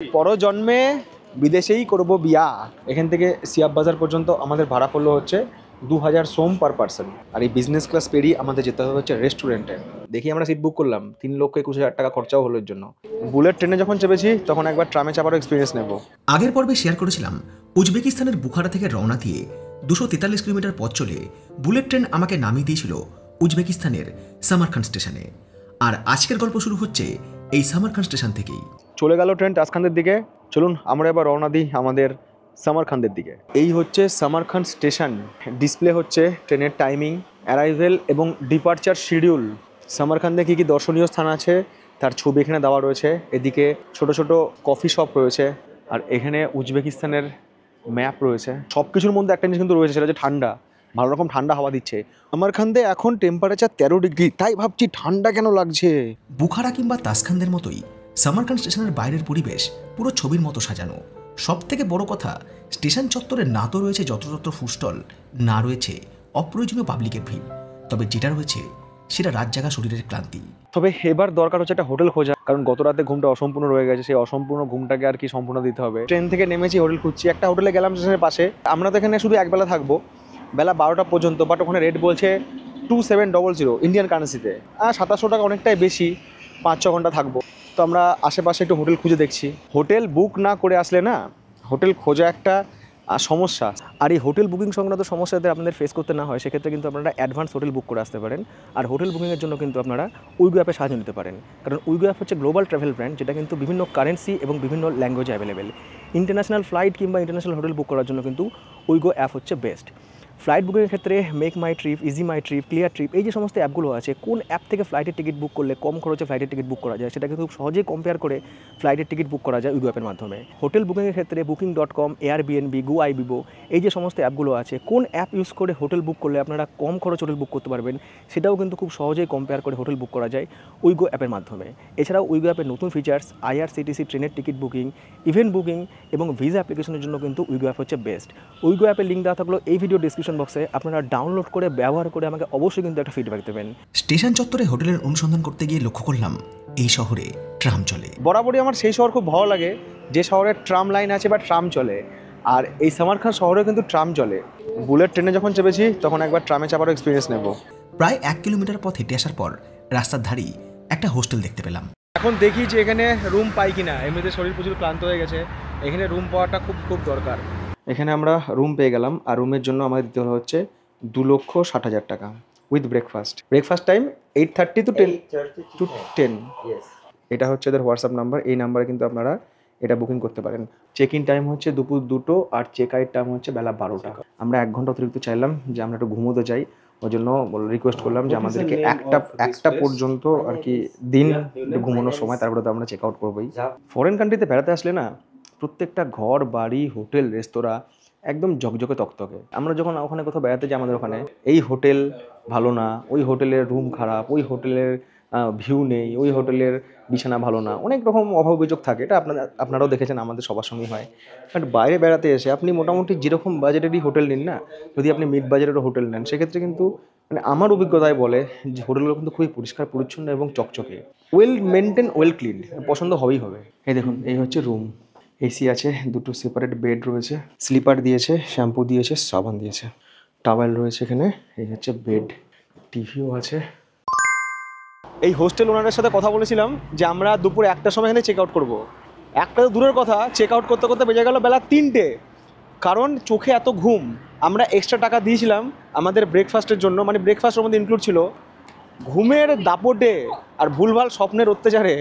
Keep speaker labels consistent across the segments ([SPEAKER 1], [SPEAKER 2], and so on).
[SPEAKER 1] পরজন্মে বিদেশেই করব বিয়া। এখান থেকে সিয়াব বাজার পর্যন্ত আমাদের ভাড়া পড়লো হচ্ছে 2000 সোম পার পার্সন। আর এই বিজনেস ক্লাস পেরিয়ে আমাদের যেতে হবে হচ্ছে রেস্টুরেন্টে। দেখি আমরা সিট বুক করলাম, 3,21,000 টাকা খরচাও হলো এর জন্য। বুলেট ট্রেনে যখন চেপেছি তখন একবার ট্রামে চাপারও এক্সপিরিয়েন্স নেব।
[SPEAKER 2] আগের পর্বে শেয়ার করেছিলাম উজবেকিস্তানের বুখারা থেকে রওনা দিয়ে 243 কিলোমিটার পথ চলে বুলেট ট্রেন আমাকে নামিয়ে দিয়েছিল উজবেকিস্তানের সামারখান্ড স্টেশনে। আর আজকের গল্প শুরু হচ্ছে এই সামারখান্ড স্টেশন থেকেই।
[SPEAKER 1] চলে গেল ট্রেন তাসখান্দের দিকে। চলুন আমরা এবার রওনা দিই আমাদের সামারখান্দের দিকে। এই হচ্ছে সামারখান্ড স্টেশন। ডিসপ্লে হচ্ছে ট্রেনের টাইমিং, অ্যারাইভেল এবং ডিপারচার শিডিউল। সামারখান্দে কী কী দর্শনীয় স্থান আছে তার ছবি এখানে দেওয়া রয়েছে। এদিকে ছোট ছোট কফি শপ রয়েছে, আর এখানে উজবেকিস্তানের ম্যাপ রয়েছে। সব কিছুর মধ্যে একটা জিনিস কিন্তু রয়েছে, সেটা হচ্ছে ঠান্ডা। ভালো রকম ঠান্ডা হাওয়া দিচ্ছে। সামারখান্দে এখন টেম্পারেচার 13 ডিগ্রি, তাই ভাবছি ঠান্ডা কেন লাগছে।
[SPEAKER 2] বুখারা কিংবা তাসখান্দের মতোই সামারখান্ড স্টেশনের বাইরের পরিবেশ পুরো ছবির মতো সাজানো। সব থেকে বড় কথা, স্টেশন চত্বরে না তো রয়েছে যত্রতত্র ফুস্টল, না রয়েছে অপ্রয়োজনীয় পাবলিকের ভিড়, তবে যেটা রয়েছে সেটা রাত জাগা শরীরের ক্লান্তি।
[SPEAKER 1] তবে এবার দরকার হচ্ছে একটা হোটেল খোঁজা, কারণ গত রাতে ঘুমটা অসম্পূর্ণ রয়ে গেছে। সেই অসম্পূর্ণ ঘুমটাকে আর কি সম্পূর্ণ দিতে হবে। ট্রেন থেকে নেমেছি, হোটেল খুঁজছি। একটা হোটেলে গেলাম স্টেশনের পাশে। আমরা তো এখানে শুধু একবেলা থাকবো, বেলা 12টা পর্যন্ত। বাট ওখানে রেট বলছে 2700 ইন্ডিয়ান কারেন্সিতে। 2700 টাকা অনেকটাই বেশি। 5-6 ঘন্টা থাকবো। তো আমরা আশেপাশে একটু হোটেল খুঁজে দেখছি। হোটেল বুক না করে আসলে না, হোটেল খোঁজা একটা সমস্যা। আর এই হোটেল বুকিং সংক্রান্ত সমস্যা যাতে আপনাদের ফেস করতে না হয়, সেক্ষেত্রে কিন্তু আপনারা অ্যাডভান্স হোটেল বুক করে আসতে পারেন। আর হোটেল বুকিংয়ের জন্য কিন্তু আপনারা উইগো অ্যাপে সাহায্য নিতে পারেন, কারণ উইগো অ্যাপ হচ্ছে গ্লোবাল ট্রাভেল ব্র্যান্ড, যেটা কিন্তু বিভিন্ন কারেন্সি এবং বিভিন্ন ল্যাঙ্গুয়েজে অ্যাভেলেবেল। ইন্টারন্যাশনাল ফ্লাইট কিংবা ইন্টারন্যাশনাল হোটেল বুক করার জন্য কিন্তু উইগো অ্যাপ হচ্ছে বেস্ট। ফ্লাইট বুকিংয়ের ক্ষেত্রে মেক মাই ট্রিপ, ইজি মাই ট্রিপ, ক্লিয়ার ট্রিপ, এই যে সমস্ত অ্যাপগুলো আছে, কোন অ্যাপ থেকে ফ্লাইটের টিকিট বুক করলে কম খরচে ফ্লাইটের টিকিট বুক করা যায়, সেটা কিন্তু খুব সহজেই কম্পেয়ার করে ফ্লাইটের টিকিট বুক করা যায় উইগো অ্যাপের মাধ্যমে। হোটেল বুকিংয়ের ক্ষেত্রে Booking.com, Airbnb, GoIbibo, এই যে সমস্ত অ্যাপগুলো আছে, কোন অ্যাপ ইউজ করে হোটেল বুক করলে আপনারা কম খরচ হোটেল বুক করতে পারবেন, সেটাও কিন্তু খুব সহজেই কম্পেয়ার করে হোটেল বুক করা যায় উইগো অ্যাপের মাধ্যমে। এছাড়াও উইগো অ্যাপের নতুন ফিচার্স IRCTC ট্রেনের টিকিট বুকিং, ইভেন্ট বুকিং এবং ভিসা অ্যাপ্লিকেশনের জন্য কিন্তু উইগো অ্যাপ হচ্ছে বেস্ট। উইগো অ্যাপের লিঙ্ক দেওয়া থাকলো এই ভিডিও ডিসক্রিপশন বক্সে। আপনারা ডাউনলোড করে ব্যবহার করে আমাকে অবশ্যই কিন্তু একটা ফিডব্যাক দেবেন।
[SPEAKER 2] স্টেশন চত্বরে হোটেলের অনুসন্ধান করতে গিয়ে লক্ষ্য করলাম এই শহরে ট্রাম চলে।
[SPEAKER 1] বরাবরই আমার সেই শহর খুব ভালো লাগে যে শহরে ট্রাম লাইন আছে বা ট্রাম চলে। আর এই সামারখান্ড শহরেও কিন্তু ট্রাম চলে। বুলেট ট্রেনে যখন চেপেছি তখন একবার ট্রামে চাপারও এক্সপিরিয়েন্স নেব।
[SPEAKER 2] প্রায় 1 কিলোমিটার পথ হেঁটে আসার পর রাস্তার ধারেই একটা হোস্টেল দেখতে পেলাম।
[SPEAKER 1] এখন দেখি যে এখানে রুম পাই কিনা। এমনিতে শরীর প্রচুর ক্লান্ত হয়ে গেছে, এখানে রুম পাওয়াটা খুব খুব দরকার। এখানে আমরা রুম পেয়ে গেলাম। আর রুমের জন্য আমাদের দিতে হলো হচ্ছে 2,60,000 টাকা with breakfast. Breakfast time 8:30 to 10। এটা হচ্ছে এদের হোয়াটসঅ্যাপ নাম্বার। এই নাম্বারে কিন্তু আপনারা এটা বুকিং করতে পারেন। চেক ইন টাইম হচ্ছে দুপুর 2টো, আর চেক আউট টাইম হচ্ছে বেলা 12টা। আমরা 1 ঘন্টা অতিরিক্ত চাইলাম যে আমরা একটু ঘুমোতে চাই, ওই জন্য রিকোয়েস্ট করলাম যে আমাদেরকে একটা পর্যন্ত আর কি দিন ঘুমানোর সময়, তারপরে তো আমরা চেক আউট করবোই। ফরেন কান্ট্রিতে বেড়াতে আসলে না, প্রত্যেকটা ঘর বাড়ি হোটেল রেস্তোরাঁ একদম ঝকঝকে তকতকে। আমরা যখন ওখানে কোথাও বেড়াতে যাই, আমাদের ওখানে এই হোটেল ভালো না, ওই হোটেলের রুম খারাপ, ওই হোটেলের ভিউ নেই, ওই হোটেলের বিছানা ভালো না, অনেক রকম অভাব অভিযোগ থাকে। এটা আপনারাও দেখেছেন, আমাদের সবার সঙ্গেই হয়। বাট বাইরে বেড়াতে এসে আপনি মোটামুটি যেরকম বাজেটেরই হোটেল নিন না, যদি আপনি মিড বাজেটেরও হোটেল নেন, সেক্ষেত্রে কিন্তু মানে আমার অভিজ্ঞতায় বলে যে হোটেলগুলো কিন্তু খুবই পরিষ্কার পরিচ্ছন্ন এবং চকচকে, ওয়েল মেনটেন, ওয়েল ক্লিন। পছন্দ হবেই হবে। এই দেখুন, এই হচ্ছে রুম। এসি আছে, 2টো সেপারেট বেড রয়েছে, স্লিপার দিয়েছে, শ্যাম্পু দিয়েছে, সাবান দিয়েছে, টাওয়েল রয়েছে এখানে। এই হচ্ছে বেড, টিভিও আছে। এই হোস্টেল ওনারের সাথে কথা বলেছিলাম যে আমরা দুপুর 1টার সময় এখানে চেক আউট করবো। একটা তো দূরের কথা, চেক আউট করতে করতে বেজে গেল বেলা 3টে, কারণ চোখে এত ঘুম। আমরা এক্সট্রা টাকা দিয়েছিলাম আমাদের ব্রেকফাস্টের জন্য, মানে ব্রেকফাস্টের মধ্যে ইনক্লুড ছিল। ঘুমের দাপটে আর ভুলভাল স্বপ্নের অত্যাচারে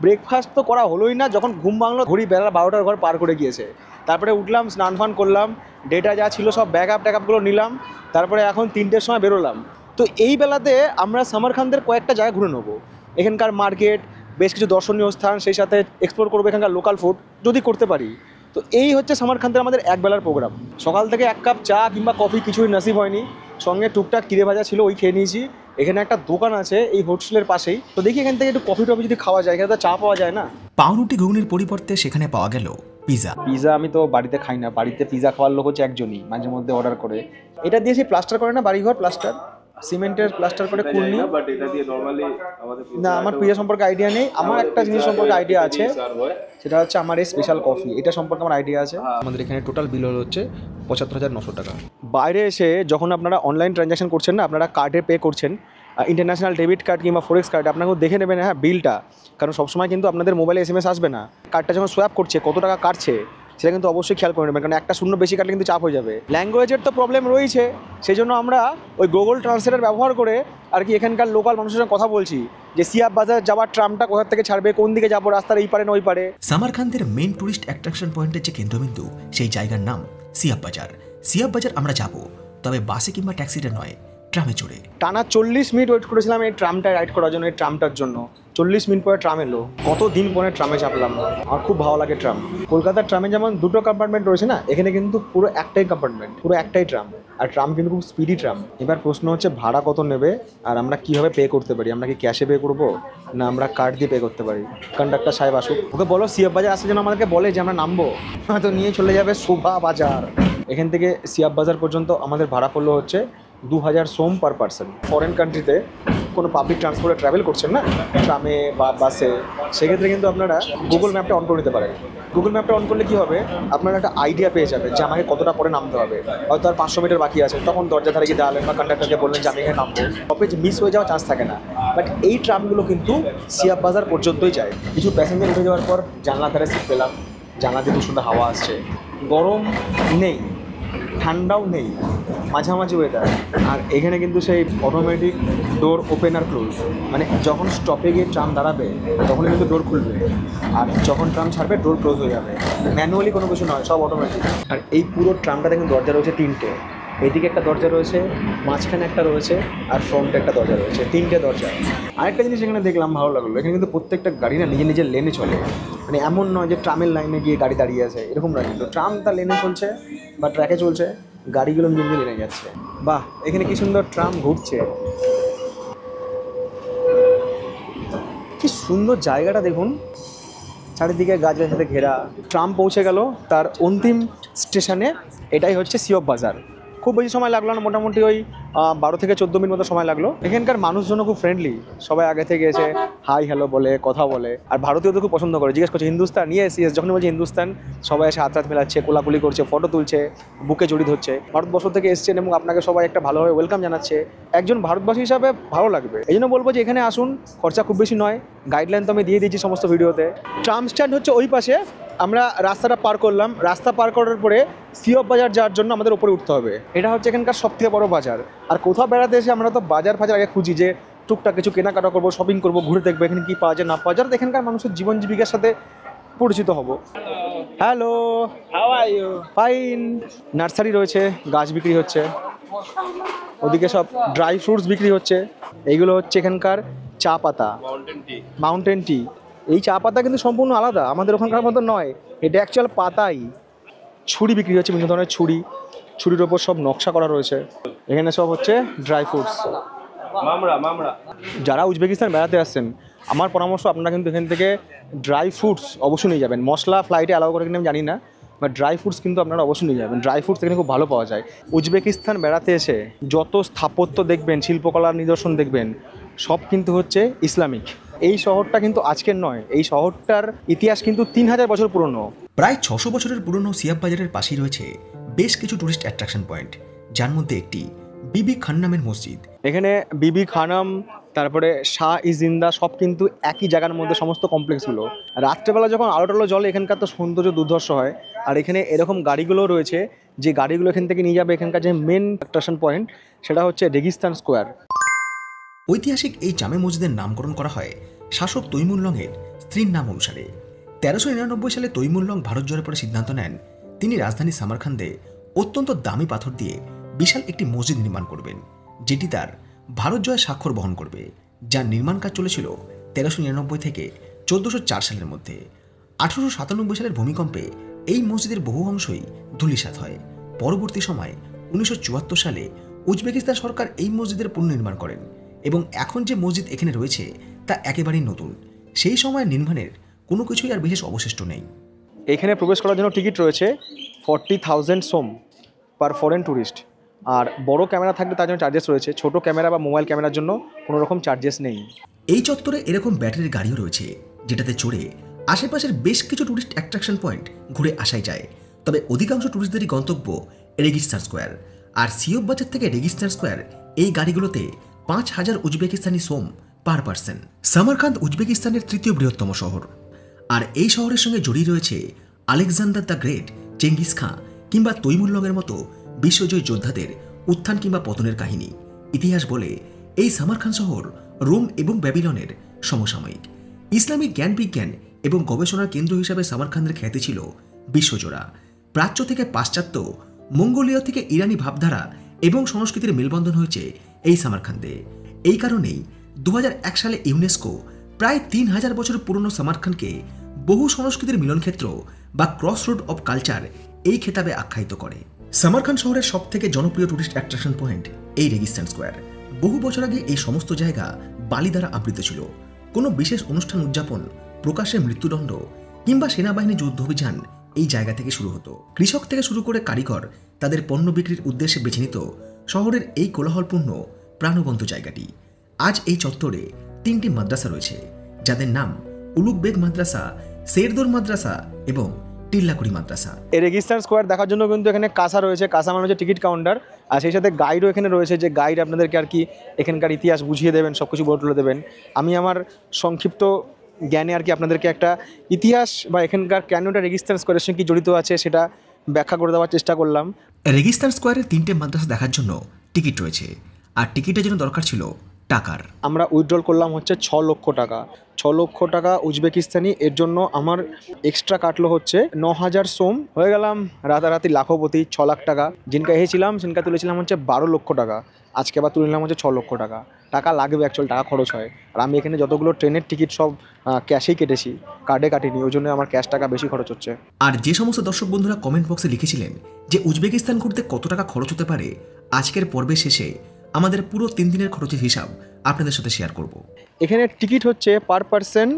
[SPEAKER 1] ব্রেকফাস্ট তো করা হলোই না। যখন ঘুম ভাঙলো, ঘড়ি বেলা 12টার ঘর পার করে গিয়েছে। তারপরে উঠলাম, স্নান ফান করলাম, ডেটা যা ছিল সব ব্যাকআপগুলো নিলাম, তারপরে এখন 3টের সময় বেরোলাম। তো এই বেলাতে আমরা সামারখান্দের কয়েকটা জায়গা ঘুরে নেবো। এখানকার মার্কেট, বেশ কিছু দর্শনীয় স্থান, সেই সাথে এক্সপ্লোর করবো এখানকার লোকাল ফুড যদি করতে পারি। তো এই হচ্ছে সামারখান্দের আমাদের একবেলার প্রোগ্রাম। সকাল থেকে 1 কাপ চা কিংবা কফি কিছুই নসিব হয়নি, সঙ্গে টুকটাক কিরে ভাজা ছিল, ওই খেয়ে নিয়েছি। এখানে একটা দোকান আছে এই হোস্টেলের পাশেই, তো দেখি এখান থেকে একটু কফি টফি যদি খাওয়া যায়। এখানে তো চা পাওয়া যায় না।
[SPEAKER 2] পাউরুটি ঘুগনির পরিবর্তে সেখানে পাওয়া গেল পিজা।
[SPEAKER 1] আমি তো বাড়িতে খাই না, বাড়িতে পিজা খাওয়ার লোক হচ্ছে একজনই, মাঝে মধ্যে অর্ডার করে। এটা দিয়ে সেই প্লাস্টার করে না, বাড়িঘর প্লাস্টার, সিমেন্টের প্লাস্টার করে কুলনি।
[SPEAKER 3] বাট এটা দিয়ে নরমালি আমাদের
[SPEAKER 1] না, আমার পিজা সম্পর্কে আইডিয়া নেই। আমার একটা জিনিস সম্পর্কে আইডিয়া আছে, সেটা হচ্ছে আমার এই স্পেশাল কফি, এটা সম্পর্কে আমার আইডিয়া আছে। আমাদের এখানে টোটাল বিল হচ্ছে 75,900 টাকা। বাইরে এসে যখন আপনারা অনলাইন ট্রানজ্যাকশন করছেন না, আপনারা কার্ডে পে করছেন, ইন্টারন্যাশনাল ডেবিট কার্ড কিংবা ফরেক্স কার্ড, আপনাকেও দেখে নেবেন হ্যাঁ বিলটা, কারণ সবসময় কিন্তু আপনাদের মোবাইলে SMS আসবে না। কার্ডটা যখন সোয়াপ করছে কত টাকা কাটছে সেটা কিন্তু অবশ্যই খেয়াল করে নেবেন, কারণ একটা শূন্য বেশি কাটলে কিন্তু চাপ হয়ে যাবে। ল্যাঙ্গুয়েজের তো প্রবলেম রয়েছে, সেই জন্য আমরা ওই গুগল ট্রান্সলেটার ব্যবহার করে আর কি এখানকার লোকাল মানুষের সঙ্গে কথা বলছি যে সিয়াব বাজার যাওয়ার ট্রামটা কোথা থেকে ছাড়বে, কোন দিকে যাবো, রাস্তার এই পারে না ওই পারে।
[SPEAKER 2] সামারকান্দের মেন টুরিস্ট অ্যাট্রাকশন পয়েন্টের যে কেন্দ্রবিন্দু, সেই জায়গার নাম সিয়াব বাজার। সিয়াব বাজার আমরা যাব, তবে বাসে কিংবা ট্যাক্সিতে নয়, ট্রামে চড়ে।
[SPEAKER 1] টানা 40 মিনিট ওয়েট করেছিলাম এই ট্রামটা রাইড করার জন্য, এই ট্রামটার জন্য। 40 মিনিট পরে ট্রাম এলো, কত দিন পরে ট্রামে চাপলাম। আমার খুব ভালো লাগে ট্রাম। কলকাতার ট্রামে যেমন দুটো কম্পার্টমেন্ট রয়েছে না, এখানে কিন্তু পুরো একটাই কম্পার্টমেন্ট, পুরো একটাই ট্রাম। আর ট্রাম কিন্তু খুব স্পিডি ট্রাম। এবার প্রশ্ন হচ্ছে ভাড়া কত নেবে আর আমরা কীভাবে পে করতে পারি, আমরা কি ক্যাশে পে করবো না আমরা কার্ড দিয়ে পে করতে পারি। কন্ডাক্টর সাহেব আসুক, ওকে বলো সিয়াব বাজার আসার জন্য আমাদেরকে বলে যে আমরা নামবো, হয়তো নিয়ে চলে যাবে শোভা বাজার। এখান থেকে সিয়াব বাজার পর্যন্ত আমাদের ভাড়া পড়লো হচ্ছে 2000 সোম পার পারসন। ফরেন কান্ট্রিতে কোনো পাবলিক ট্রান্সপোর্টে ট্রাভেল করছেন না, ট্রামে বা বাসে, সেক্ষেত্রে কিন্তু আপনারা গুগল ম্যাপটা অন করে নিতে পারেন। গুগল ম্যাপটা অন করলে কী হবে, আপনারা একটা আইডিয়া পেয়ে যাবেন যে আমাকে কতটা পরে নামতে হবে। হয়তো আর 500 মিটার বাকি আছে, তখন দরজা ধারে গিয়ে দাঁড়ালেন বা কন্ডাক্টরকে বললেন যে আমি এখানে নামবো। স্টপেজ মিস হয়ে যাওয়ার চান্স থাকে না। বাট এই ট্রামগুলো কিন্তু সিয়াব বাজার পর্যন্তই যায়। কিছু প্যাসেঞ্জার উঠে যাওয়ার পর জানলা ধারে সিট পেলাম, জানলা দিয়ে খুব সুন্দর হাওয়া আসছে, গরম নেই ঠান্ডাও নেই, মাঝামাঝি ওয়েদার। আর এখানে কিন্তু সেই অটোমেটিক ডোর ওপেন আর ক্লোজ, মানে যখন স্টপে গিয়ে ট্রাম দাঁড়াবে তখন কিন্তু ডোর খুলবে, আর যখন ট্রাম ছাড়বে ডোর ক্লোজ হয়ে যাবে। ম্যানুয়ালি কোনো কিছু নয়, সব অটোমেটিক। আর এই পুরো ট্রামটাতে কিন্তু দরজা রয়েছে 3টে। এদিকে একটা দরজা রয়েছে, মাঝখানে একটা রয়েছে, আর ফ্রন্টে একটা দরজা রয়েছে, 3টে দরজা। আরেকটা জিনিস এখানে দেখলাম ভালো লাগলো, এখানে কিন্তু প্রত্যেকটা গাড়ি না নিজের নিজের লেনে চলে। মানে এমন নয় যে ট্রামের লাইনে গিয়ে গাড়ি দাঁড়িয়ে আছে, এরকম নয়, কিন্তু ট্রাম তার লেনে চলছে বা ট্র্যাকে চলছে, গাড়িগুলো নিজে নিজে লেনে যাচ্ছে। বাহ, এখানে কি সুন্দর ট্রাম ঘুরছে, কি সুন্দর জায়গাটা দেখুন, চারিদিকে গাছের সাথে ঘেরা। ট্রাম পৌঁছে গেল তার অন্তিম স্টেশনে, এটাই হচ্ছে সিয়াব বাজার। খুব বেশি সময় লাগলো না, মোটামুটি ওই 12 থেকে 14 মিনিট মতো সময় লাগলো। এখানকার মানুষজন খুব ফ্রেন্ডলি, সবাই আগে থেকে এসে হাই হ্যালো বলে, কথা বলে। আর ভারতীয়দের খুব পছন্দ করে, জিজ্ঞেস করছে হিন্দুস্তান, ইয়েস ইয়েস, যখন বলছে হিন্দুস্তান সবাই এসে হাত মেলাচ্ছে, কোলাকুলি করছে, ফটো তুলছে, বুকে জড়িয়ে ধরছে। ভারতবর্ষ থেকে এসছেন এবং আপনাকে সবাই একটা ভালোভাবে ওয়েলকাম জানাচ্ছে। একজন ভারতবাসী হিসাবে ভালো লাগবে। এই জন্য বলবো যে এখানে আসুন, খরচা খুব বেশি নয়, গাইডলাইন তো আমি দিয়ে দিয়েছি সমস্ত ভিডিওতে। ট্রাম স্ট্যান্ড হচ্ছে ওই পাশে, আমরা রাস্তাটা পার করলাম। রাস্তা পার করার পরে সিয়াব বাজার যাওয়ার জন্য আমাদের উপরে উঠতে হবে। এটা হচ্ছে এখানকার সবথেকে বড় বাজার। আর কোথাও বেড়াতে এসে আমরা তো বাজার ফাজার আগে খুঁজি যে টুকটাক কিছু কেনাকাটা করবো, শপিং করবো, ঘুরে দেখবো এখানে কী পাওয়া যায় না পাওয়া যায়, এখানকার মানুষের জীবন জীবিকার সাথে পরিচিত হব। Hello, how are you? Fine. Nursery রয়েছে, গাছ বিক্রি হচ্ছে, ওদিকে সব ড্রাই ফ্রুটস বিক্রি হচ্ছে। এইগুলো হচ্ছে এখানকার চা পাতা, মাউন্টেন টি। এই চা পাতা কিন্তু সম্পূর্ণ আলাদা, আমাদের ওখানকার মতো নয়, এটা অ্যাকচুয়াল পাতাই। ছুরি বিক্রি হচ্ছে, বিভিন্ন ধরনের ছুরি, ছুরির ওপর সব নকশা করা রয়েছে। এখানে সব হচ্ছে ড্রাই ফ্রুটস। যারা উজবেকিস্তান বেড়াতে আসছেন, আমার পরামর্শ আপনারা কিন্তু এখান থেকে ড্রাই ফ্রুটস অবশ্যই নিয়ে যাবেন। মশলা ফ্লাইটে অ্যালাউ করে কিনা আমি জানি না, বাট ড্রাই ফ্রুটস কিন্তু আপনারা অবশ্যই নিয়ে যাবেন। ড্রাই ফ্রুটস এখানে খুব ভালো পাওয়া যায়। উজবেকিস্তান বেড়াতে এসে যত স্থাপত্য দেখবেন, শিল্পকলার নিদর্শন দেখবেন, সব কিন্তু হচ্ছে ইসলামিক। এই শহরটা কিন্তু আজকের নয়, এই শহরটার ইতিহাস কিন্তু 3000 বছর পুরনো।
[SPEAKER 2] প্রায় 600 বছরের পুরনো সিয়াব বাজারের পাশেই রয়েছে বেশ কিছু টুরিস্ট অ্যাট্রাকশন পয়েন্ট, যার মধ্যে একটি বিবি খাননামের মসজিদ।
[SPEAKER 1] এখানে বিবি খানম, তারপরে শাহ ই জিন্দা, সব কিন্তু একই জায়গার মধ্যে সমস্ত কমপ্লেক্সগুলো। রাত্রেবেলা যখন আলো টালো জলে, এখানকার তো সৌন্দর্য দুর্ধর্ষ হয়। আর এখানে এরকম গাড়িগুলো রয়েছে যে গাড়িগুলো এখান থেকে নিয়ে যাবে। এখানকার যে মেন অ্যাট্রাকশন পয়েন্ট সেটা হচ্ছে রেগিস্তান স্কোয়ার।
[SPEAKER 2] ঐতিহাসিক এই জামে মসজিদের নামকরণ করা হয় শাসক তৈমুরলংয়ের স্ত্রীর নাম অনুসারে। 1399 সালে তৈমুরলং ভারত জয়ের পরে সিদ্ধান্ত নেন তিনি রাজধানী সামারকান্দে অত্যন্ত দামি পাথর দিয়ে বিশাল একটি মসজিদ নির্মাণ করবেন, যেটি তার ভারত জয়ের স্বাক্ষর বহন করবে, যার নির্মাণ কাজ চলেছিল 1399 থেকে 1404 সালের মধ্যে। 1897 সালের ভূমিকম্পে এই মসজিদের বহু অংশই ধূলিসাৎ হয়। পরবর্তী সময়ে 1974 সালে উজবেকিস্তান সরকার এই মসজিদের পুনর্নির্মাণ করেন এবং এখন যে মসজিদ এখানে রয়েছে তা একেবারেই নতুন। সেই সময় নির্মাণের কোনো কিছুই আর বিশেষ অবশিষ্ট নেই।
[SPEAKER 1] এখানে প্রবেশ করার জন্য টিকিট রয়েছে 40,000 সোম পার ফরেন ট্যুরিস্ট। আর বড় ক্যামেরা থাকলে তার জন্য চার্জেস রয়েছে, ছোট ক্যামেরা বা মোবাইল ক্যামেরার জন্য কোনো রকম চার্জেস নেই।
[SPEAKER 2] এই চত্বরে এরকম ব্যাটারির গাড়িও রয়েছে, যেটাতে চড়ে আশেপাশের বেশ কিছু টুরিস্ট অ্যাট্রাকশন পয়েন্ট ঘুরে আসাই যায়। তবে অধিকাংশ টুরিস্টদেরই গন্তব্য রেগিস্তান স্কোয়ার। আর সিওপ বাজার থেকে রেগিস্তান স্কোয়ার এই গাড়িগুলোতে 5,000 উজবেকিস্তানি সোম পার পার্সন। সামারকান্দ উজবেকিস্তানের তৃতীয় বৃহত্তম শহর, আর এই শহরের সঙ্গে জড়িয়ে রয়েছে Alexander the great, Genghis Khan কিংবা তৈমুরলংয়ের মতো বিশ্বজয়ী যোদ্ধাদের উত্থান কিংবা পতনের কাহিনী। ইতিহাস বলে এই সামারকান্দ শহর রোম এবং ব্যাবিলনের সমসাময়িক। ইসলামিক জ্ঞান বিজ্ঞান এবং গবেষণার কেন্দ্র হিসাবে সামারকান্দের খ্যাতি ছিল বিশ্বজোড়া। প্রাচ্য থেকে পাশ্চাত্য, মঙ্গোলীয় থেকে ইরানি ভাবধারা এবং সংস্কৃতির মেলবন্ধন হয়েছে এই সামারকান্দে। এই কারণেই 2001 সালে ইউনেস্কো প্রায় 3000 বছর পুরনো সামারকান্দকে বহু সংস্কৃতির মিলনক্ষেত্র বা ক্রস রোড অব কালচার এই খেতাবে আখ্যায়িত করে। সামারকান্দ শহরের সব থেকে জনপ্রিয় টুরিস্ট অ্যাট্রাকশন পয়েন্ট এই রেগিস্তান স্কোয়ার। বহু বছর আগে এই সমস্ত জায়গা বালি দ্বারা আবৃত ছিল। কোনো বিশেষ অনুষ্ঠান উদযাপন, প্রকাশ্যে মৃত্যুদণ্ড কিংবা সেনাবাহিনী যুদ্ধ অভিযান এই জায়গা থেকে শুরু হতো। কৃষক থেকে শুরু করে কারিগর তাদের পণ্য বিক্রির উদ্দেশ্যে বেছে নিত শহরের এই কোলাহলপূর্ণ প্রাণবন্ত জায়গাটি। আজ এই চত্বরে 3টি মাদ্রাসা রয়েছে, যাদের নাম উলুগ বেগ মাদ্রাসা, শেরদোর মাদ্রাসা এবং টিল্লাকুড়ি মাদ্রাসা।
[SPEAKER 1] এই রেগিস্তান স্কোয়ার দেখার জন্য কিন্তু এখানে কাসা রয়েছে, কাসা মানে হচ্ছে টিকিট কাউন্টার, আর সেই সাথে গাইডও এখানে রয়েছে, যে গাইড আপনাদেরকে আর কি এখানকার ইতিহাস বুঝিয়ে দেবেন, সব কিছু বলে তুলে দেবেন। আমি আমার সংক্ষিপ্ত জ্ঞানে আর কি আপনাদেরকে একটা ইতিহাস বা এখানকার কেন এটা রেগিস্তান স্কোয়ারের সঙ্গে কি জড়িত আছে সেটা ব্যাখ্যা করে দেওয়ার চেষ্টা করলাম।
[SPEAKER 2] রেগিস্তান স্কোয়ারের 3টে মাদ্রাসা দেখার জন্য টিকিট রয়েছে, আর টিকিটের জন্য দরকার ছিল টাকার। আমরা
[SPEAKER 1] উইথড্রল করলাম হচ্ছে 6 লক্ষ টাকা। 6 লক্ষ টাকা উজবেকিস্তানি, এর জন্য আমার এক্সট্রা কাটলো হচ্ছে 9000 সোম। হয়ে গেলাম রাতারাতি লাখপতি। 6 লাখ টাকা জিনকা এসেছিলাম, সিনকা তুলেছিলাম হচ্ছে 12 লক্ষ টাকা। আজকে আবার তুলে নিলাম হচ্ছে 6 লক্ষ টাকা। টাকা লাগবে, অ্যাকচুয়াল টাকা খরচ হয়। আর আমি এখানে যতগুলো ট্রেনের টিকিট সব ক্যাশেই কেটেছি, কার্ডে কাটিনি, ওই জন্য আমার ক্যাশ টাকা বেশি খরচ হচ্ছে।
[SPEAKER 2] আর যে সমস্ত দর্শক বন্ধুরা কমেন্ট বক্সে লিখেছিলেন যে উজবেকিস্তান ঘুরতে কত টাকা খরচ হতে পারে, আজকের পর্বের শেষে আমাদের পুরো 3 দিনের খরচের হিসাব আপনাদের সাথে শেয়ার করব।
[SPEAKER 1] এখানে টিকিট হচ্ছে পার পার্সন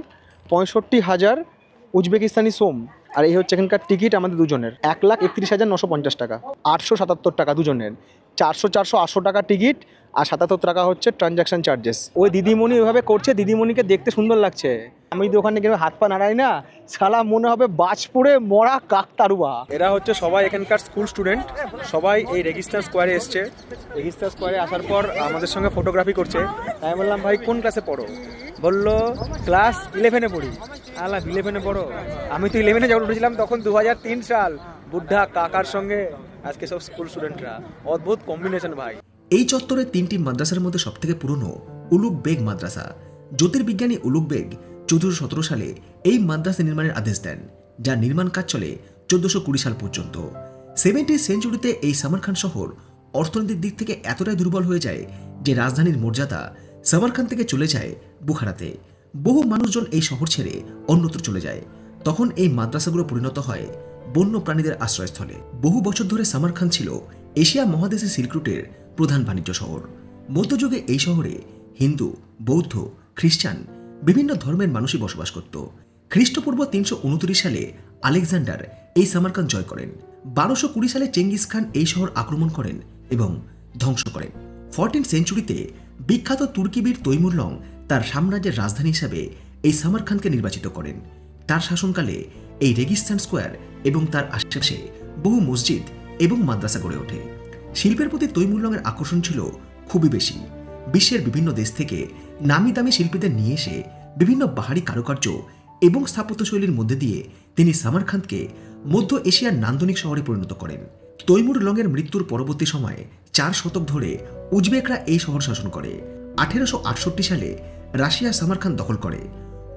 [SPEAKER 1] 65,000 উজবেকিস্তানি সোম। আর এই হচ্ছে এখানকার টিকিট আমাদের দুজনের 1,31,950 টাকা, 877 টাকা দুজনের। 400 টাকা টিকিট আর 77 টাকা হচ্ছে ট্রানজ্যাকশন চার্জেস। ওই দিদিমণি ওইভাবে করছে, দিদিমণিকে দেখতে সুন্দর লাগছে। আমি যদি ওখানে গিয়ে হাত পা নাড়াই না, শালা মনে হবে বাজপুরে মরা কাকতারুয়া। এরা হচ্ছে সবাই এখানকার স্কুল স্টুডেন্ট, সবাই এই রেগিস্তান স্কোয়ারে এসছে। রেগিস্তান স্কোয়ারে আসার পর আমাদের সঙ্গে ফটোগ্রাফি করছে। আমি বললাম ভাই কোন ক্লাসে পড়ো? বললো ক্লাস 11-এ পড়ি। আলা 11-এ পড়ো? আমি তো 11-এ যখন উঠেছিলাম তখন 2003 সাল। বুদ্ধা কাকার সঙ্গে আজকে সব স্কুল স্টুডেন্টরা। অদ্ভুত কম্বিনেশন ভাই।
[SPEAKER 2] এই চত্বরে 3টি মাদ্রাসার মধ্যে সবথেকে পুরনো উলুগ বেগ মাদ্রাসা। জ্যোতির্বিজ্ঞানী উলুগ বেগ 1417 সালে এই মাদ্রাসা নির্মাণের আদেশ দেন, যার নির্মাণ কাজ চলে 1420 সাল পর্যন্ত। 70th সেঞ্চুরিতে এই সামারকান্দ শহর অর্থনৈতিক দিক থেকে এতটাই দুর্বল হয়ে যায় যে রাজধানীর মর্যাদা সামারকান্দ থেকে চলে যায় বুখারাতে। বহু মানুষজন এই শহর ছেড়ে অন্যত্র চলে যায়। তখন এই মাদ্রাসাগুলো পরিণত হয় বন্য প্রাণীদের আশ্রয়স্থলে। বহু বছর ধরে সামারকান্দ ছিল এশিয়া মহাদেশে সিল্ক রুটের প্রধান বাণিজ্য শহর। মধ্যযুগে এই শহরে হিন্দু, বৌদ্ধ, খ্রিস্টান বিভিন্ন ধর্মের মানুষই বসবাস করত। খ্রিস্টপূর্ব 329 সালে আলেকজান্ডার এই সামারকান্দ জয় করেন। 1220 সালে চেঙ্গিস খান এই শহর আক্রমণ করেন এবং ধ্বংস করেন। 14th সেঞ্চুরিতে বিখ্যাত তুর্কি বীর তৈমুরলং তার সাম্রাজ্যের রাজধানী হিসাবে এই সামারকান্দকে নির্বাচিত করেন। তার শাসনকালে এই রেগিস্তান স্কোয়ার এবং তার আশেপাশে বহু মসজিদ এবং মাদ্রাসা গড়ে ওঠে। শিল্পের প্রতি তৈমুরলংয়ের আকর্ষণ ছিল খুবই বেশি। বিশ্বের বিভিন্ন দেশ থেকে নামি দামি শিল্পীদের নিয়ে এসে বিভিন্ন বাহারি কারুকার্য এবং স্থাপত্যশৈলীর মধ্যে দিয়ে তিনি সামারকান্দকে মধ্য এশিয়ার নান্দনিক শহরে পরিণত করেন। তৈমুরলংয়ের মৃত্যুর পরবর্তী সময়ে 4 শতক ধরে উজবেকরা এই শহর শাসন করে। 1868 সালে রাশিয়া সামারকান্দ দখল করে।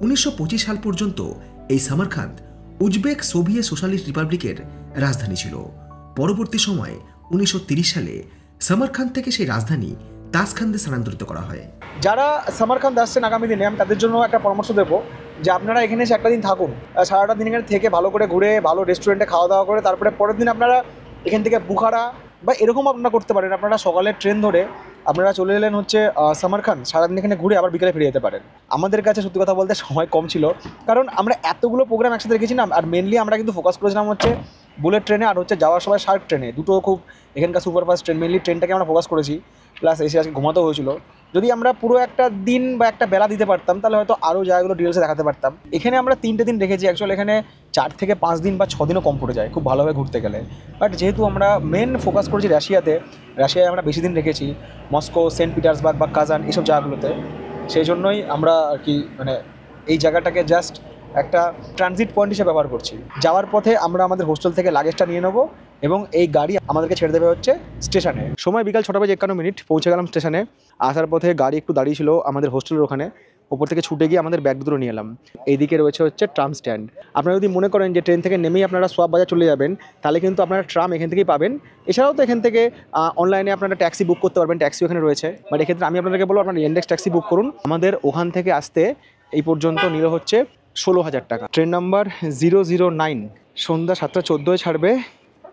[SPEAKER 2] 1925 সাল পর্যন্ত এই সামারকান্দ উজবেক সোভিয়েত সোশ্যালিস্ট রিপাবলিকের রাজধানী ছিল। পরবর্তী সময়ে 1930 সালে সামারকান্দ থেকে সেই রাজধানী তাসখান্দে স্থানান্তরিত করা হয়।
[SPEAKER 1] যারা সামারকান্দ আসছেন আগামী দিনে, আমি তাদের জন্য একটা পরামর্শ দেবো যে আপনারা এখানে এসে একটা দিন থাকুন। সারাটা দিন এখানে থেকে ভালো করে ঘুরে ভালো রেস্টুরেন্টে খাওয়া দাওয়া করে তারপরে পরের দিন আপনারা এখান থেকে বুখারা বা এরকম আপনারা করতে পারেন। আপনারা সকালে ট্রেন ধরে আপনারা চলে এলেন হচ্ছে সামারকান্দ, সারাদিন এখানে ঘুরে আবার বিকেলে ফিরে যেতে পারেন। আমাদের কাছে সত্যি কথা বলতে সময় কম ছিল, কারণ আমরা এতগুলো প্রোগ্রাম একসাথে রেখেছি না। আর মেনলি আমরা কিন্তু ফোকাস করেছিলাম হচ্ছে বুলেট ট্রেনে আর হচ্ছে যাওয়ার সময় শার্ক ট্রেনে, দুটো খুব এখানকার সুপারফাস্ট ট্রেন, মেনলি ট্রেনটাকে আমরা ফোকাস করেছি, প্লাস এসে আজকে ঘুমাতেও হয়েছিল। যদি আমরা পুরো একটা দিন বা একটা বেলা দিতে পারতাম তাহলে হয়তো আরও জায়গাগুলো ডিটেলসে দেখাতে পারতাম। এখানে আমরা 3টে দিন রেখেছি, অ্যাকচুয়ালি এখানে 4 থেকে 5 দিন বা 6 দিনও কম পড়ে যায় খুব ভালোভাবে ঘুরতে গেলে। বাট যেহেতু আমরা মেন ফোকাস করেছি রাশিয়ায় আমরা বেশি দিন রেখেছি, মস্কো, সেন্ট পিটার্সবার্গ বা কাজান এইসব জায়গাগুলোতে, সেই জন্যই আমরা আর কি মানে এই জায়গাটাকে জাস্ট একটা ট্রানজিট পয়েন্ট হিসেবে ব্যবহার করছি। যাওয়ার পথে আমরা আমাদের হোস্টেল থেকে লাগেজটা নিয়ে নেবো এবং এই গাড়ি আমাদেরকে ছেড়ে দেবে হচ্ছে স্টেশনে। সময় বিকাল 6:51 পৌঁছে গেলাম স্টেশনে। আসার পথে গাড়ি একটু দাঁড়িয়ে ছিল আমাদের হোস্টেলের ওখানে, ওপর থেকে ছুটে গিয়ে আমাদের ব্যাগ দুটো নিয়ে এলাম। এইদিকে রয়েছে হচ্ছে ট্রাম স্ট্যান্ড। আপনারা যদি মনে করেন যে ট্রেন থেকে নেমেই আপনারা সোয়াব বাজার চলে যাবেন, তাহলে কিন্তু আপনারা ট্রাম এখান থেকেই পাবেন। এছাড়াও তো এখান থেকে অনলাইনে আপনারা ট্যাক্সি বুক করতে পারবেন, ট্যাক্সি ওখানে রয়েছে। বাট এক্ষেত্রে আমি আপনাদেরকে বলবো আপনারা ইন্ডেক্স ট্যাক্সি বুক করুন। আমাদের ওখান থেকে আসতে এই পর্যন্ত নিল হচ্ছে 16,000 টাকা। ট্রেন নাম্বার 009 সন্ধ্যা 7:14 ছাড়বে।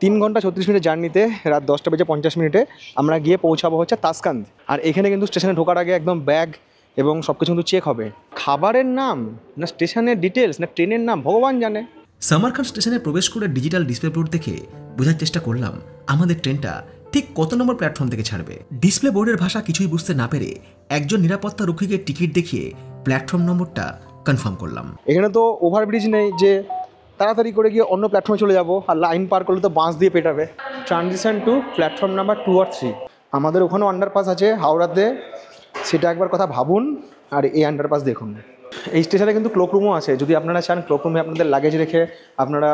[SPEAKER 1] 3 ঘন্টা 36 মিনিট জার্নিতে রাত 10:50 আমরা গিয়ে পৌঁছাবো হচ্ছে তাসকান্দ। আর এখানে কিন্তু স্টেশনে ঢোকার আগে একদম ব্যাগ এবং সব কিছু কিন্তু চেক হবে। খাবারের নাম না স্টেশনের ডিটেলস না ট্রেনের নাম ভগবান জানে।
[SPEAKER 2] সামারকান্দ স্টেশনে প্রবেশ করে ডিজিটাল ডিসপ্লে বোর্ড দেখে বোঝার চেষ্টা করলাম আমাদের ট্রেনটা ঠিক কত নম্বর প্ল্যাটফর্ম থেকে ছাড়বে। ডিসপ্লে বোর্ডের ভাষা কিছুই বুঝতে না পেরে একজন নিরাপত্তা রক্ষীকে টিকিট দেখিয়ে প্ল্যাটফর্ম নম্বরটা কনফার্ম করলাম।
[SPEAKER 1] এখানে তো ওভারব্রিজ নেই যে তাড়াতাড়ি করে গিয়ে অন্য প্ল্যাটফর্মে চলে যাব, আর লাইন পার করলে তো বাস দিয়ে পেটাবে। ট্রানজিশন টু প্ল্যাটফর্ম নাম্বার 2 আর 3। আমাদের ওখানেও আন্ডারপাস আছে হাওড়াতে, সেটা একবার কথা ভাবুন। আর এই আন্ডারপাস দেখুন। এই স্টেশনে কিন্তু ক্লোকরুমও আছে, যদি আপনারা চান ক্লোকরুমে আপনাদের লাগেজ রেখে আপনারা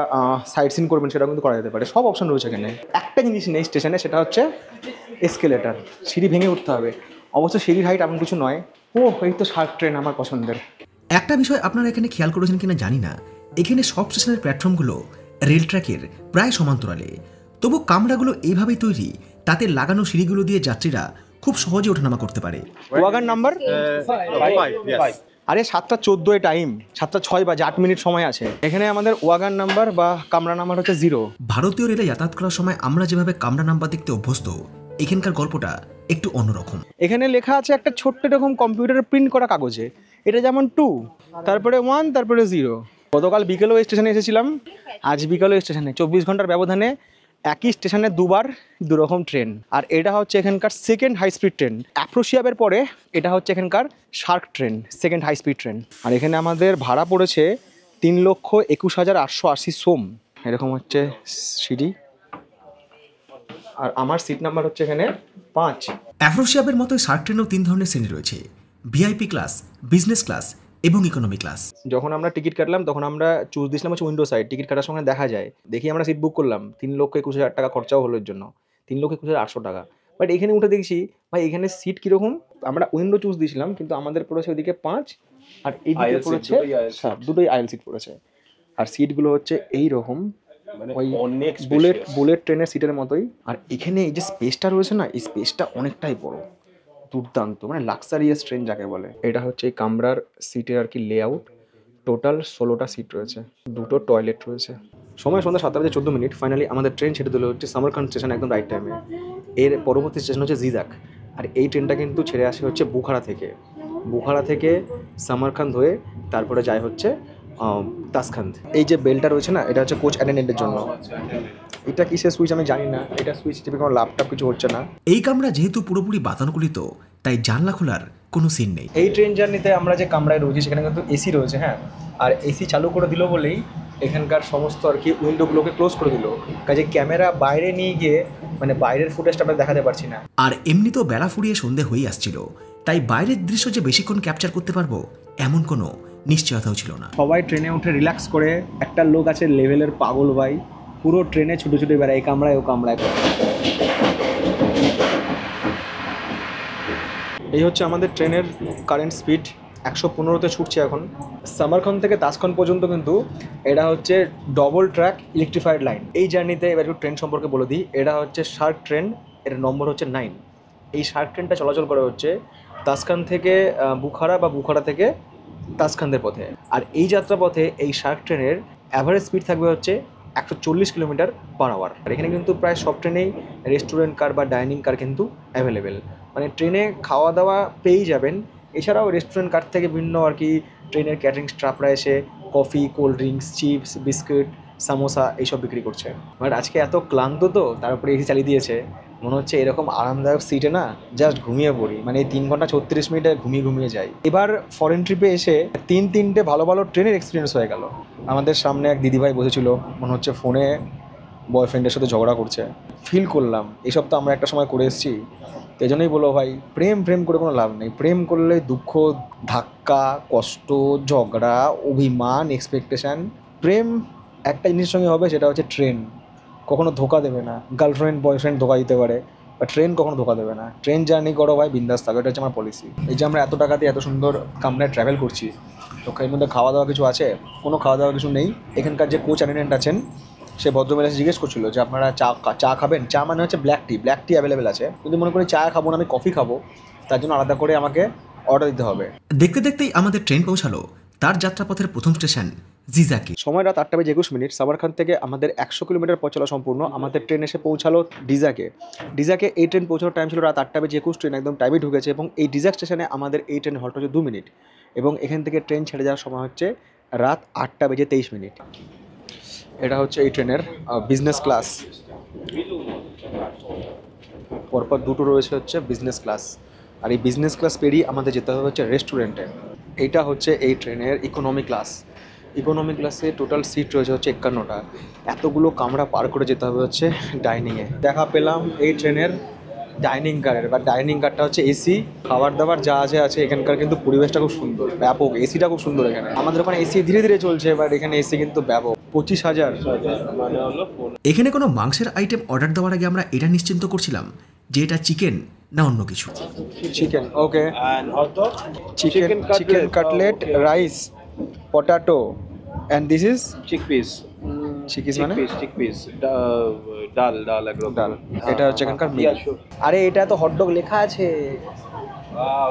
[SPEAKER 1] সাইট সিন করবেন, সেটা কিন্তু করা যেতে পারে। সব অপশন রয়েছে এখানে। একটা জিনিস নেই স্টেশনে, সেটা হচ্ছে এসকেলেটার। সিঁড়ি ভেঙে উঠতে হবে। অবশ্য সিঁড়ির হাইট এমন কিছু নয়। এই তো শার্ক ট্রেন আমার পছন্দের।
[SPEAKER 2] একটা বিষয় আপনারা এখানে খেয়াল করেছেন কিনা জানি না, এখানে সব স্টেশনের প্ল্যাটফর্মগুলো রেল ট্র্যাকের প্রায় সমান্তরালে। তবু কামরাগুলো এইভাবেই তৈরি, তাতে লাগানো সিঁড়িগুলো দিয়ে যাত্রীরা খুব সহজে ওঠানামা করতে পারে।
[SPEAKER 1] Wagon number 5। আরে 7:14 টাইম, 7:06 বাজে, 8 মিনিট সময় আছে। এখানে আমাদের ওয়াগন নাম্বার বা কামরা নাম্বার হচ্ছে 0।
[SPEAKER 2] ভারতীয় রেলে যাতায়াত করার সময় আমরা যেভাবে কামরা নাম্বার দেখতে অভ্যস্ত, এখানকার গল্পটা একটু অন্যরকম।
[SPEAKER 1] এখানে লেখা আছে একটা ছোট্ট এরকম কম্পিউটারে প্রিন্ট করা কাগজে, এটা যেমন 2, তারপরে 1, তারপরে 0। গতকাল বিকেলেও স্টেশনে এসেছিলাম, আজ বিকেলেও স্টেশনে। 24 ঘন্টার ব্যবধানে একই স্টেশনে দুবার দুরকম ট্রেন। আর এটা হচ্ছে এখানকার সেকেন্ড হাই স্পিড ট্রেন। অ্যাফ্রোসিয়াবের পরে এটা হচ্ছে এখানকার Sharq train, second high speed train. আর এখানে আমাদের ভাড়া পড়েছে 3,21,880 সোম। এরকম হচ্ছে সিঁড়ি। আর আমার সিট নাম্বার হচ্ছে এখানে 5।
[SPEAKER 2] অ্যাফ্রোসিয়াবের মতোই শার্ক ট্রেনেও 3 ধরনের শ্রেণী রয়েছে: ভিআইপি ক্লাস, বিজনেস ক্লাস এবং ইকোনমি ক্লাস।
[SPEAKER 1] যখন আমরা টিকিট কাটলাম তখন আমরা চুজ দিয়েছিলাম হচ্ছে উইন্ডো সাইড। টিকিট কাটার সময় দেখা যায়, দেখি আমরা সিট বুক করলাম। 3,21,000 টাকা খরচাও হলো এর জন্য, 3,21,800 টাকা। বাট এখানে উঠে দেখছি ভাই এখানে সিট কীরকম। আমরা উইন্ডো চুজ দিয়েছিলাম, কিন্তু আমাদের পড়েছে ওইদিকে 5 আর এইদিকে পড়েছে 7। দুটোই আইএল সিট পড়েছে। আর সিটগুলো হচ্ছে এইরকম, ওই বুলেট ট্রেনের সিটের মতোই। আর এখানে এই যে স্পেসটা রয়েছে না, এই স্পেসটা অনেকটাই বড়, দুর্দান্ত, মানে লাক্সারিয়াস ট্রেন যাকে বলে। এটা হচ্ছে এই কামরার সিটের আর কি লেআউট। টোটাল 16টা সিট রয়েছে, 2টো টয়লেট রয়েছে। সময় সন্ধ্যা 7:14। ফাইনালি আমাদের ট্রেন ছেড়ে দিল হচ্ছে সামারকান্দ স্টেশন একদম রাইট টাইমে। এর পরবর্তী স্টেশন হচ্ছে জিজাক। আর এই ট্রেনটা কিন্তু ছেড়ে আসে হচ্ছে বুখারা থেকে সামারকান্দ হয়ে তারপরে যায় হচ্ছে তাসকান্দ। এই যে বেলটা রয়েছে না, এটা হচ্ছে কোচ অ্যাটেন্ডেন্টের জন্য। এটা কিসের সুইচ আমি জানি না, এটা সুইচ টিপে কোনো ল্যাপটপ কিছু হচ্ছে না।
[SPEAKER 2] এই কামরা যেহেতু পুরোপুরি বাতানুকূলিত, তাই জানলা খোলার কোনো সিন নেই।
[SPEAKER 1] এই ট্রেন জার্নিতে আমরা যে কামরায় রয়েছি সেখানে কিন্তু এসি রয়েছে, হ্যাঁ। আর এসি চালু করে দিল বলেই এখানকার সমস্ত আর কি উইন্ডোগুলোকে ক্লোজ করে দিল। কাজে ক্যামেরা বাইরে নিয়ে গিয়ে মানে বাইরের ফুটেজটা আমরা দেখাতে পারছি না।
[SPEAKER 2] আর এমনিতেও বেলা ফুরিয়ে সন্ধে হয়ে আসছিল, তাই বাইরের দৃশ্য যে বেশিক্ষণ ক্যাপচার করতে পারবো এমন কোনো নিশ্চয়তাও ছিল না।
[SPEAKER 1] সবাই ট্রেনে উঠে রিল্যাক্স করে। একটা লোক আছে লেভেলের পাগল ভাই, পুরো ট্রেনে ছুটে ছুটে বেড়ায়, এই কামরায় ও কামরায়। এই হচ্ছে আমাদের ট্রেনের কারেন্ট স্পিড, 115তে ছুটছে এখন। সামারকান্দ থেকে তাসকান্দ পর্যন্ত কিন্তু এটা হচ্ছে ডবল ট্র্যাক ইলেকট্রিফাইড লাইন। এই জার্নিতে এবার একটু ট্রেন সম্পর্কে বলে দিই। এটা হচ্ছে শার্ক ট্রেন, এর নম্বর হচ্ছে 9। এই শার্ক ট্রেনটা চলাচল করা হচ্ছে তাসকান্দ থেকে বুখারা বা বুখারা থেকে তাসকান্দের পথে। আর এই যাত্রাপথে এই শার্ক ট্রেনের অ্যাভারেজ স্পিড থাকবে হচ্ছে 140 কিলোমিটার পার আওয়ার। আর এখানে কিন্তু প্রায় সব ট্রেনেই রেস্টুরেন্ট কার বা ডাইনিং কার কিন্তু অ্যাভেলেবেল। মানে ট্রেনে খাওয়া দাওয়া পেয়েই যাবেন। এছাড়াও রেস্টুরেন্ট কার থেকে ভিন্ন আর কি ট্রেনের ক্যাটারিং স্টাফরা এসে coffee, cold drinks, chips, biscuit, samosa এইসব বিক্রি করছে। বাট আজকে এত ক্লান্ত তো, তারপরে এসি চালিয়ে দিয়েছে, মনে হচ্ছে এরকম আরামদায়ক সিটে না জাস্ট ঘুমিয়ে পড়ি, মানে এই 3 ঘন্টা 36 মিনিটে ঘুমিয়ে যাই। এবার ফরেন ট্রিপে এসে তিনটে ভালো ভালো ট্রেনের এক্সপিরিয়েন্স হয়ে গেল। আমাদের সামনে এক দিদিভাই বসেছিল, মনে হচ্ছে ফোনে বয়ফ্রেন্ডের সাথে ঝগড়া করছে। ফিল করলাম এসব তো আমরা একটা সময় করে এসেছি। এই জন্যই বলো ভাই, প্রেম করে কোনো লাভ নেই। প্রেম করলে দুঃখ, ধাক্কা, কষ্ট, ঝগড়া, অভিমান, এক্সপেকটেশান। প্রেম একটা জিনিসের সঙ্গে হবে, সেটা হচ্ছে ট্রেন। কখনো ধোকা দেবে না। গার্লফ্রেন্ড বয়ফ্রেন্ড ধোকা দিতে পারে, বা ট্রেন কখনো ধোকা দেবে না। ট্রেন জার্নি করো ভাই, বিন্দাস থাকো, এটা হচ্ছে আমার পলিসি। এই যে আমরা এত টাকাতে এত সুন্দর কামরায় ট্রাভেল করছি, তো এর মধ্যে খাওয়া দাওয়া কিছু আছে? কোনো খাওয়া দাওয়া কিছু নেই। এখানকার যে কোচ অ্যাটেন্ডেন্ট আছেন, সে ভদ্রমহিলা জিজ্ঞেস করছিল যে আপনারা চা খাবেন? চা মানে হচ্ছে ব্ল্যাক টি অ্যাভেলেবেল আছে। যদি মনে করি চা খাবো না, আমি কফি খাবো, তার জন্য আলাদা করে আমাকে অর্ডার দিতে হবে।
[SPEAKER 2] দেখতে দেখতেই আমাদের ট্রেন পৌঁছালো তার যাত্রাপথের প্রথম স্টেশন জিজাকে।
[SPEAKER 1] সময় রাত 8:21। সামারখান থেকে আমাদের 100 কিলোমিটার পথ চলা সম্পূর্ণ। আমাদের ট্রেন এসে পৌঁছালো ডিজাকে। এই ট্রেন পৌঁছানোর টাইম ছিল রাত 8:21। ট্রেন একদম টাইমে ঢুকেছে, এবং এই ডিজাক স্টেশনে আমাদের এই ট্রেন হল্ট হচ্ছে 2 মিনিট, এবং এখান থেকে ট্রেন ছেড়ে যাওয়ার সময় হচ্ছে রাত 8:23। এটা হচ্ছে এই ট্রেনের বিজনেস ক্লাস। পরপর দুটো রয়েছে হচ্ছে বিজনেস ক্লাস, আর এই বিজনেস ক্লাস পেরিয়ে আমাদের যেতে হবে হচ্ছে রেস্টুরেন্টে। এইটা হচ্ছে এই ট্রেনের ইকোনমি ক্লাস। ইকোনমি ক্লাসে টোটাল সিট রয়েছে হচ্ছে 51টা। এতগুলো কামরা পার করে যেতে হবে হচ্ছে ডাইনিংয়ে। দেখা পেলাম এই ট্রেনের ডাইনিং কারের, বা ডাইনিং কারটা হচ্ছে এসি। খাবার দাবার যা আছে এখানকার কিন্তু পরিবেশটা খুব সুন্দর, ব্যাপক। এসিটা খুব সুন্দর এখানে। আমাদের ওখানে এসি ধীরে ধীরে চলছে, বাট এখানে এসি কিন্তু ব্যাপক। 25,000
[SPEAKER 3] মানে হলো
[SPEAKER 2] এখানে কোনো মাংসের আইটেম অর্ডার দেওয়ার আগে আমরা এটা নিশ্চিন্ত করছিলাম যে এটা চিকেন না অন্য কিছু।
[SPEAKER 1] Chicken, okay.
[SPEAKER 3] and hot dog,
[SPEAKER 1] chicken cutlet, rice, potato, and this is
[SPEAKER 3] chickpeas,
[SPEAKER 1] চিকিস মানে
[SPEAKER 3] chickpeas, ডাল একরকম।
[SPEAKER 1] ডাল। এটা হচ্ছে এখানকার মিল।
[SPEAKER 3] Yeah, sure.
[SPEAKER 1] আরে এটা তো হটডগ লেখা আছে।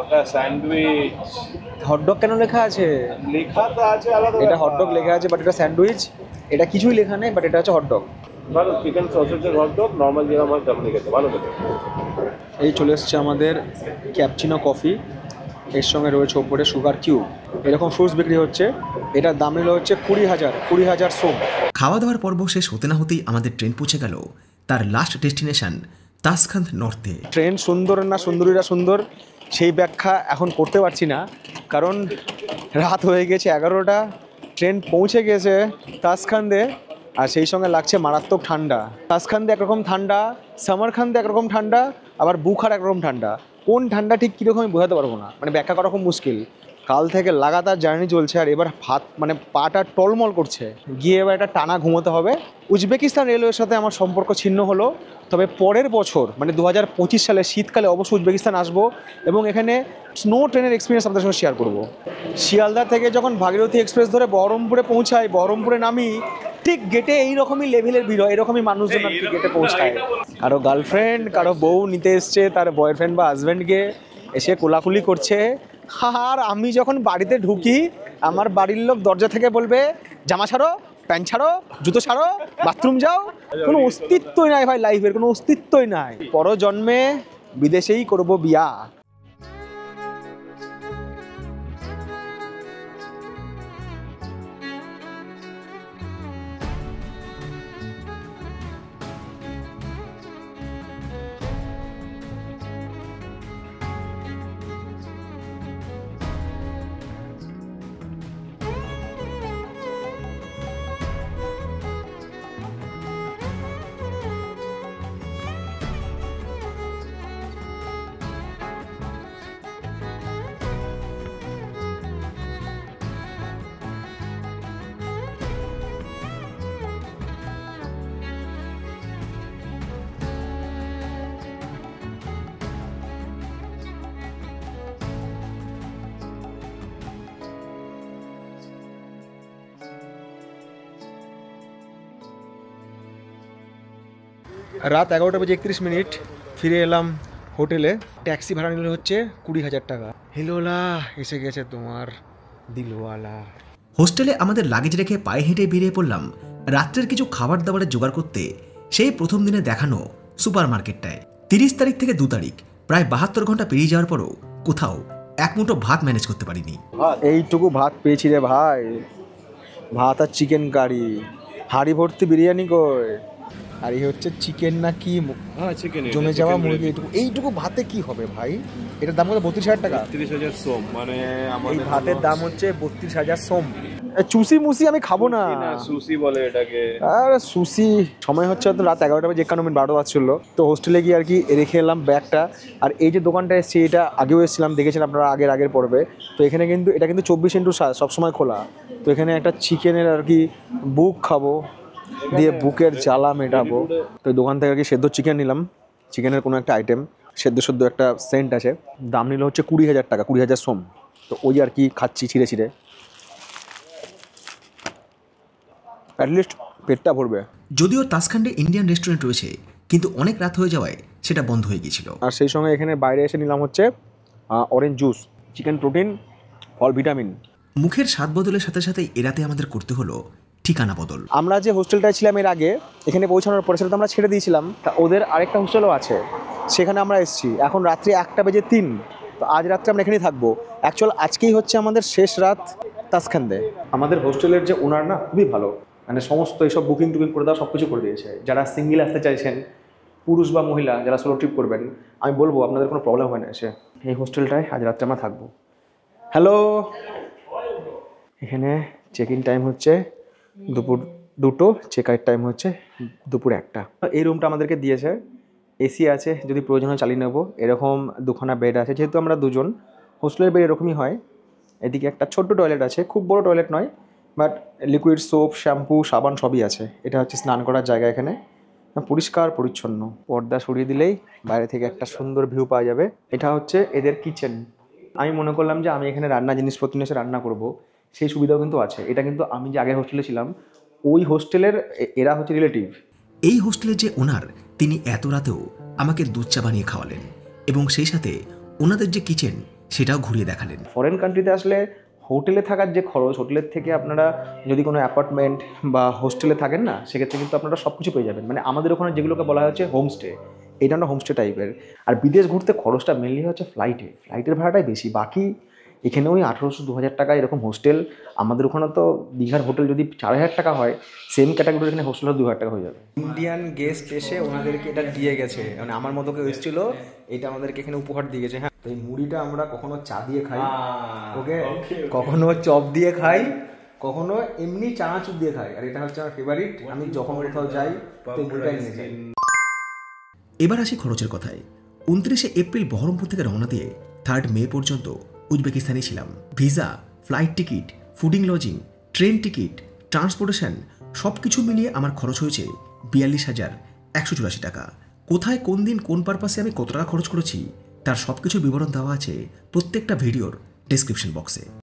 [SPEAKER 3] ওটা স্যান্ডউইচ
[SPEAKER 1] হটডগ কেন লেখা আছে?
[SPEAKER 3] লেখা তো আছে আলাদা।
[SPEAKER 1] এটা হটডগ লেখা আছে, বাট এটা স্যান্ডউইচ। এটা কিছুই লেখা নেই, বাট এটা হচ্ছে হটডগ।
[SPEAKER 3] ভালো চিকেন সসেজের হট ডগ, নর্মাল যেরকম হয় তেমনই খেতে ভালো খেতে।
[SPEAKER 1] এই চলে এসছে আমাদের ক্যাপচিনো কফি, এর সঙ্গে রয়েছে ওপরে সুগার কিউব। এরকম ফ্রুটস বিক্রি হচ্ছে। এটার দাম নিল হচ্ছে 20,000 সোম।
[SPEAKER 2] খাওয়া দাওয়ার পর্ব শেষ হতে না হতেই আমাদের ট্রেন পৌঁছে গেল তার লাস্ট ডেস্টিনেশন তাসখান্দ নর্থে।
[SPEAKER 1] ট্রেন সুন্দর না সুন্দরীরা সুন্দর, সেই ব্যাখ্যা এখন করতে পারছি না, কারণ রাত হয়ে গেছে 11টা। ট্রেন পৌঁছে গেছে তাসখান্দে, আর সেই সঙ্গে লাগছে মারাত্মক ঠান্ডা। তাসখান্দে একরকম ঠান্ডা, সামারখান্দে একরকম ঠান্ডা, আবার বুখার একরকম ঠান্ডা। কোন ঠান্ডা ঠিক কীরকম আমি বোঝাতে পারবো না, মানে ব্যাখ্যা করা খুব মুশকিল। কাল থেকে লাগাতার জার্নি চলছে, আর এবার মানে পাটা টলমল করছে। গিয়ে এবার একটা টানা ঘুমোতে হবে। উজবেকিস্তান রেলওয়ের সাথে আমার সম্পর্ক ছিন্ন হলো, তবে পরের বছর মানে 2025 সালে শীতকালে অবশ্যই উজবেকিস্তান আসবো, এবং এখানে স্নো ট্রেনের এক্সপিরিয়েন্স আপনাদের সঙ্গে শেয়ার করব। শিয়ালদা থেকে যখন ভাগীরথী এক্সপ্রেস ধরে বহরমপুরে পৌঁছাই, বহরমপুরে নামি, ঠিক গেটে এইরকমই লেভেলের ভিড় হয়, এরকমই মানুষজন আর কি গেটে পৌঁছায়। কারো গার্লফ্রেন্ড, কারো বউ নিতে এসছে তার বয়ফ্রেন্ড বা হাজব্যান্ডকে, এসে কোলাকুলি করছে। আর আমি যখন বাড়িতে ঢুকি, আমার বাড়ির লোক দরজা থেকে বলবে জামা ছাড়ো, প্যান্ট ছাড়ো, জুতো ছাড়ো, বাথরুম যাও। কোনো অস্তিত্বই নাই ভাই, লাইফের কোনো অস্তিত্বই নাই। পরজন্মে বিদেশেই করবো বিয়া। রাত 11:31। ফিরে এলাম হোটেলে। ট্যাক্সি ভাড়া নিলে হচ্ছে 20,000 টাকা। হিলোলা এসে গেছে তোমার দিলওয়ালা।
[SPEAKER 2] হোস্টেলে আমাদের লাগেজ রেখে পায়ে হেঁটে বেরিয়ে পড়লাম রাত্রের কিছু খাবার দাবারের জোগাড় করতে সেই প্রথম দিনে দেখানো সুপার মার্কেটটায়। 30 তারিখ থেকে 2 তারিখ প্রায় 72 ঘন্টা পেরিয়ে যাওয়ার পরও কোথাও এক মুঠো ভাত ম্যানেজ করতে পারিনি।
[SPEAKER 1] এইটুকু ভাত পেয়েছি রে ভাই, ভাত আর চিকেন কারি। হাড়ি ভর্তি বিরিয়ানি কই, আর এই হচ্ছে চিকেন না কি
[SPEAKER 3] হ্যাঁ চিকেন
[SPEAKER 1] জমে যাওয়া মুরগি। এইটুকু ভাতে কি হবে ভাই? এটার দাম কত? 32,000 টাকা।
[SPEAKER 3] 30,000 সোম, মানে
[SPEAKER 1] এই
[SPEAKER 3] আমাদের
[SPEAKER 1] ভাতের দাম হচ্ছে 32,000 সোম। চুষি মুসি আমি খাবো না।
[SPEAKER 3] সুশি বলে এটাকে।
[SPEAKER 1] আর সুশি সময় হচ্ছে তো রাত 11টা বাজে 51 মিনিট, 12 বাজছিল। তো হোস্টেলে গিয়ে আর কি রেখে এলাম ব্যাগটা। আর এই যে দোকানটা এসেছি, এটা আগেও এসেছিলাম, দেখেছেন আপনারা আগের পর্বে। তো এখানে কিন্তু এটা কিন্তু 24x7 সবসময় খোলা। তো এখানে একটা চিকেনের আর কি বুক খাবো, দিয়ে বুকের জ্বালা মেটাবো। তো এই দোকান থেকে আর কি সেদ্ধ চিকেন নিলাম, চিকেনের কোনো একটা আইটেম, সেদ্ধ একটা সেন্ট আছে। দাম নিল হচ্ছে 20,000 টাকা, 20,000 সোম। তো ওই আর কি খাচ্ছি ছিঁড়ে অ্যাটলিস্ট পেটটা ভরবে।
[SPEAKER 2] যদিও তাসখান্ডে ইন্ডিয়ান রেস্টুরেন্ট রয়েছে, কিন্তু অনেক রাত হয়ে যাওয়ায় সেটা বন্ধ হয়ে গিয়েছিল।
[SPEAKER 1] আর সেই সঙ্গে এখানে বাইরে এসে নিলাম হচ্ছে অরেঞ্জ জুস, চিকেন প্রোটিন, ফল ভিটামিন।
[SPEAKER 2] মুখের স্বাদ বদলের সাথে সাথে এরাতে আমাদের করতে হলো ঠিকানা বদল।
[SPEAKER 1] আমরা যে হোস্টেলটায় ছিলাম এর আগে, এখানে পৌঁছানোর পরে সেটা তো আমরা ছেড়ে দিয়েছিলাম। তা ওদের আরেকটা হোস্টেলও আছে, সেখানে আমরা এসেছি। এখন রাত্রি 1:03। তো আজ রাত্রে আমরা এখানেই থাকবো। অ্যাকচুয়াল আজকেই হচ্ছে আমাদের শেষ রাত তাসখান্দে। আমাদের হোস্টেলের যে ওনার না খুবই ভালো, মানে সমস্ত এইসব বুকিং টুকিং করে দেওয়া সব কিছু করে দিয়েছে। যারা সিঙ্গেল আসতে চাইছেন, পুরুষ বা মহিলা যারা সোলো ট্রিপ করবেন, আমি বলবো আপনাদের কোনো প্রবলেম হয় না এসে। এই হোস্টেলটায় আজ রাত্রে আমরা থাকবো। হ্যালো, এখানে চেক ইন টাইম হচ্ছে দুপুর 2টো, চেক আউট টাইম হচ্ছে দুপুর 1টা। এই রুমটা আমাদেরকে দিয়েছে, এসি আছে, যদি প্রয়োজন হয় চালিয়ে নেবো। এরকম দুখানা বেড আছে, যেহেতু আমরা দুজন, হোস্টেলের বেড এরকমই হয়। এদিকে একটা ছোট্ট টয়লেট আছে, খুব বড় টয়লেট নয়, বাট লিকুইড সোপ, শ্যাম্পু, সাবান সবই আছে। এটা হচ্ছে স্নান করার জায়গা। এখানে পরিষ্কার পরিচ্ছন্ন। পর্দা সরিয়ে দিলেই বাইরে থেকে একটা সুন্দর ভিউ পাওয়া যাবে। এটা হচ্ছে এদের কিচেন। আমি মনে করলাম যে আমি এখানে রান্না জিনিসপত্র নিয়ে এসে রান্না করব, সেই সুবিধাও কিন্তু আছে। এটা কিন্তু আমি যে আগের হোস্টেলে ছিলাম, ওই হোস্টেলের এরা হচ্ছে রিলেটিভ।
[SPEAKER 2] এই হোস্টেলের যে ওনার, তিনি এত রাতেও আমাকে দুধ চা বানিয়ে খাওয়ালেন এবং সেই সাথে ওনাদের যে কিচেন সেটাও ঘুরিয়ে দেখালেন।
[SPEAKER 1] ফরেন কান্ট্রিতে আসলে হোটেলে থাকার যে খরচ, হোটেলের থেকে আপনারা যদি কোনো অ্যাপার্টমেন্ট বা হোস্টেলে থাকেন না, সেক্ষেত্রে কিন্তু আপনারা সব কিছু পেয়ে যাবেন। মানে আমাদের ওখানে যেগুলোকে বলা হচ্ছে হোমস্টে, এটা না হোমস্টে টাইপের। আর বিদেশ ঘুরতে খরচটা মেনলি হচ্ছে ফ্লাইটের ভাড়াটাই বেশি। বাকি এখানে ওই 1800-2000 টাকা এরকম হোস্টেল। আমাদের ওখানে তো দীঘার হোটেল যদি 4000 টাকা হয়, সেম ক্যাটাগরির এখানে হোস্টেল 2000 টাকা হয়ে যাবে। ইন্ডিয়ান গেস্ট এসে ওনাদেরকে এটা দিয়ে গেছে, মানে আমার মতো কেউ এসেছিল, এটা আমাদেরকে এখানে উপহার দিয়ে গেছে। হ্যাঁ, তো এই মুড়িটা আমরা কখনো চা দিয়ে খাই, ওকে, কখনো চপ দিয়ে খাই, কখনো এমনি চানাচুর দিয়ে খাই। আর এটা হচ্ছে আমার ফেভারিট। আমি যখন কোথাও যাই তো এই মুড়িটাই নিয়ে যাই।
[SPEAKER 2] এবার আসি খরচের কথায়। 29শে এপ্রিল বহরমপুর থেকে রওনা দিয়ে 3 মে পর্যন্ত উজবেকিস্তানে ছিলাম। Visa, flight ticket, fooding, lodging, train ticket, transportation সব কিছু মিলিয়ে আমার খরচ হয়েছে 42,184 টাকা। কোথায়, কোন দিন, কোন পারপাসে আমি কত টাকা খরচ করেছি তার সব কিছুর বিবরণ দেওয়া আছে প্রত্যেকটা ভিডিওর ডেসক্রিপশন বক্সে।